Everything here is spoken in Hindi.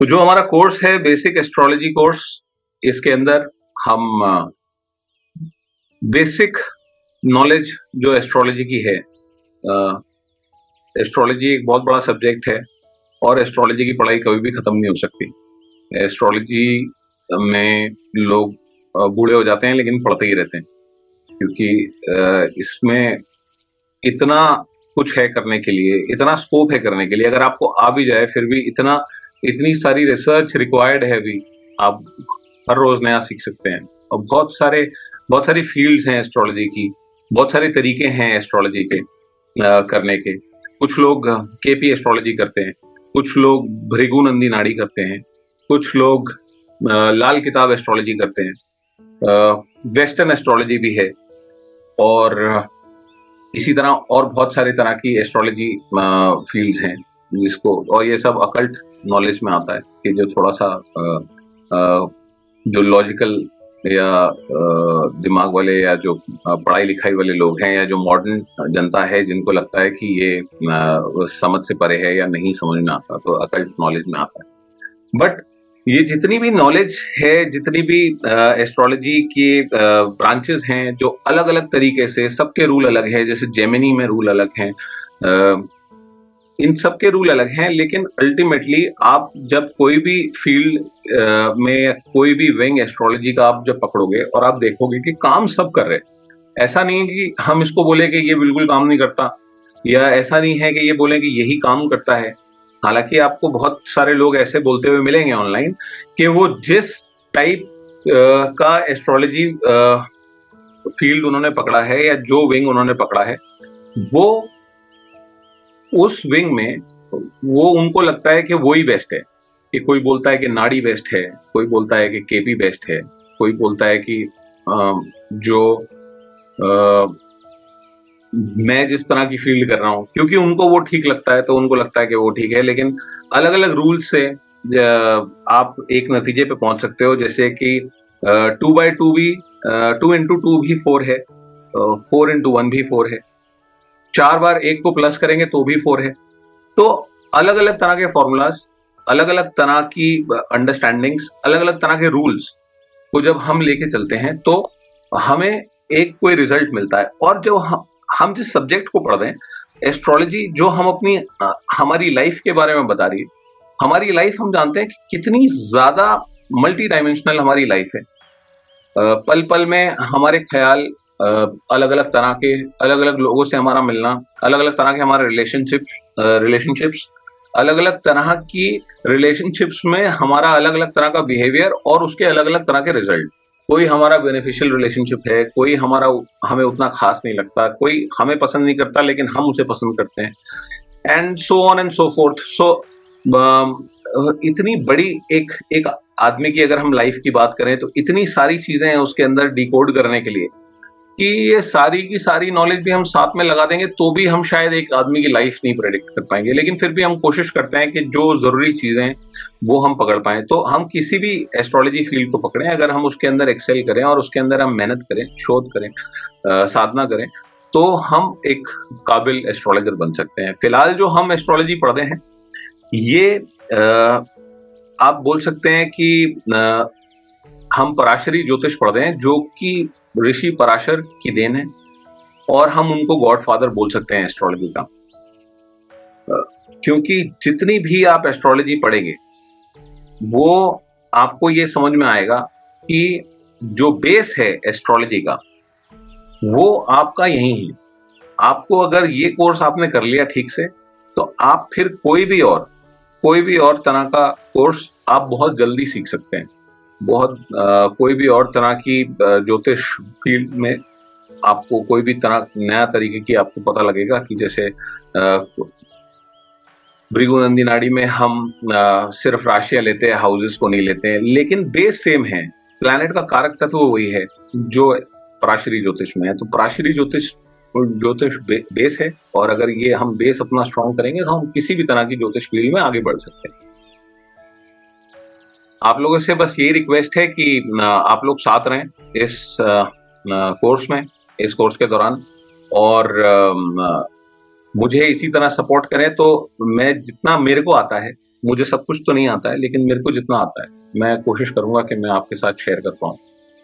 तो जो हमारा कोर्स है बेसिक एस्ट्रोलॉजी कोर्स, इसके अंदर हम बेसिक नॉलेज जो एस्ट्रोलॉजी की है, एस्ट्रोलॉजी एक बहुत बड़ा सब्जेक्ट है और एस्ट्रोलॉजी की पढ़ाई कभी भी खत्म नहीं हो सकती। एस्ट्रोलॉजी में लोग बूढ़े हो जाते हैं लेकिन पढ़ते ही रहते हैं, क्योंकि इसमें इतना कुछ है करने के लिए, इतना स्कोप है करने के लिए। अगर आपको आ भी जाए फिर भी इतनी सारी रिसर्च रिक्वायर्ड है भी, आप हर रोज नया सीख सकते हैं। और बहुत सारी फील्ड्स हैं एस्ट्रोलॉजी की, बहुत सारे तरीके हैं एस्ट्रोलॉजी के करने के। कुछ लोग केपी एस्ट्रोलॉजी करते हैं, कुछ लोग भृगुनंदी नाड़ी करते हैं, कुछ लोग लाल किताब एस्ट्रोलॉजी करते हैं, वेस्टर्न एस्ट्रोलॉजी भी है, और इसी तरह और बहुत सारे तरह की एस्ट्रोलॉजी फील्ड्स हैं जिसको, और ये सब अकल्ट नॉलेज में आता है कि जो थोड़ा सा जो लॉजिकल या दिमाग वाले या जो पढ़ाई लिखाई वाले लोग हैं या जो मॉडर्न जनता है जिनको लगता है कि ये समझ से परे है या नहीं समझ में आता, तो अकल्ट नॉलेज में आता है। बट ये जितनी भी नॉलेज है, जितनी भी एस्ट्रोलॉजी की ब्रांचेस हैं, जो अलग अलग तरीके से, सबके रूल अलग है। जैसे जेमिनी में रूल अलग हैं, इन सब के रूल अलग हैं, लेकिन अल्टीमेटली आप जब कोई भी फील्ड में कोई भी विंग एस्ट्रोलॉजी का आप जब पकड़ोगे और आप देखोगे कि काम सब कर रहे हैं। ऐसा नहीं है कि हम इसको बोले कि ये बिल्कुल काम नहीं करता, या ऐसा नहीं है कि ये बोले कि यही काम करता है। हालांकि आपको बहुत सारे लोग ऐसे बोलते हुए मिलेंगे ऑनलाइन कि वो जिस टाइप का एस्ट्रोलॉजी फील्ड उन्होंने पकड़ा है या जो विंग उन्होंने पकड़ा है, वो उस विंग में वो उनको लगता है कि वो ही बेस्ट है। कि कोई बोलता है कि नाड़ी बेस्ट है, कोई बोलता है कि केपी बेस्ट है, कोई बोलता है कि जो मैं जिस तरह की फील्ड कर रहा हूँ, क्योंकि उनको वो ठीक लगता है तो उनको लगता है कि वो ठीक है। लेकिन अलग अलग रूल से आप एक नतीजे पे पहुंच सकते हो, जैसे कि 2/2 भी 2x2 भी 4 है, 4x1 भी 4 है, 4 बार 1 को प्लस करेंगे तो भी 4 है। तो अलग अलग तरह के फॉर्मूलाज, अलग अलग तरह की अंडरस्टैंडिंग्स, अलग अलग तरह के रूल्स को जब हम लेके चलते हैं तो हमें एक कोई रिजल्ट मिलता है। और जो हम जिस सब्जेक्ट को पढ़ रहे हैं, एस्ट्रोलॉजी जो हम अपनी हमारी लाइफ के बारे में बता रही है। हमारी लाइफ हम जानते हैं कि कितनी ज्यादा मल्टी डायमेंशनल हमारी लाइफ है। पल पल में हमारे ख्याल, अलग अलग तरह के, अलग अलग लोगों से हमारा मिलना, अलग अलग तरह के हमारे रिलेशनशिप्स, अलग अलग तरह की रिलेशनशिप्स में हमारा अलग अलग तरह का बिहेवियर और उसके अलग अलग तरह के रिजल्ट। कोई हमारा बेनिफिशियल रिलेशनशिप है, कोई हमें उतना खास नहीं लगता, कोई हमें पसंद नहीं करता लेकिन हम उसे पसंद करते हैं, and so on and so forth. So इतनी बड़ी एक आदमी की अगर हम लाइफ की बात करें तो इतनी सारी चीजें हैं उसके अंदर डिकोड करने के लिए कि ये सारी की सारी नॉलेज भी हम साथ में लगा देंगे तो भी हम शायद एक आदमी की लाइफ नहीं प्रेडिक्ट कर पाएंगे। लेकिन फिर भी हम कोशिश करते हैं कि जो जरूरी चीजें हैं वो हम पकड़ पाएं। तो हम किसी भी एस्ट्रोलॉजी फील्ड को पकड़ें, अगर हम उसके अंदर एक्सेल करें और उसके अंदर हम मेहनत करें, शोध करें, साधना करें, तो हम एक काबिल एस्ट्रोलॉजर बन सकते हैं। फिलहाल जो हम एस्ट्रोलॉजी पढ़ रहे हैं ये आप बोल सकते हैं कि हम पराशरी ज्योतिष पढ़ रहे हैं, जो कि ऋषि पराशर की देन है, और हम उनको गॉडफादर बोल सकते हैं एस्ट्रोलॉजी का। क्योंकि जितनी भी आप एस्ट्रोलॉजी पढ़ेंगे वो आपको ये समझ में आएगा कि जो बेस है एस्ट्रोलॉजी का वो आपका यही है। आपको अगर ये कोर्स आपने कर लिया ठीक से, तो आप फिर कोई भी और तरह का कोर्स आप बहुत जल्दी सीख सकते हैं। कोई भी और तरह की ज्योतिष फील्ड में आपको कोई भी तरह नया तरीके की आपको पता लगेगा कि जैसे भृगुनंदी नाड़ी में हम सिर्फ राशियां लेते हैं, हाउसेस को नहीं लेते हैं, लेकिन बेस सेम है। प्लैनेट का कारक तत्व वही है जो पराशरी ज्योतिष में है। तो पराशरी ज्योतिष बेस है, और अगर ये हम बेस अपना स्ट्रॉन्ग करेंगे तो हम किसी भी तरह की ज्योतिष फील्ड में आगे बढ़ सकते हैं। आप लोगों से बस यही रिक्वेस्ट है कि आप लोग साथ रहें इस कोर्स में, इस कोर्स के दौरान, और मुझे इसी तरह सपोर्ट करें। तो मैं जितना मेरे को आता है मुझे सब कुछ तो नहीं आता है, लेकिन मेरे को जितना आता है, मैं कोशिश करूँगा कि मैं आपके साथ शेयर कर पाऊँ।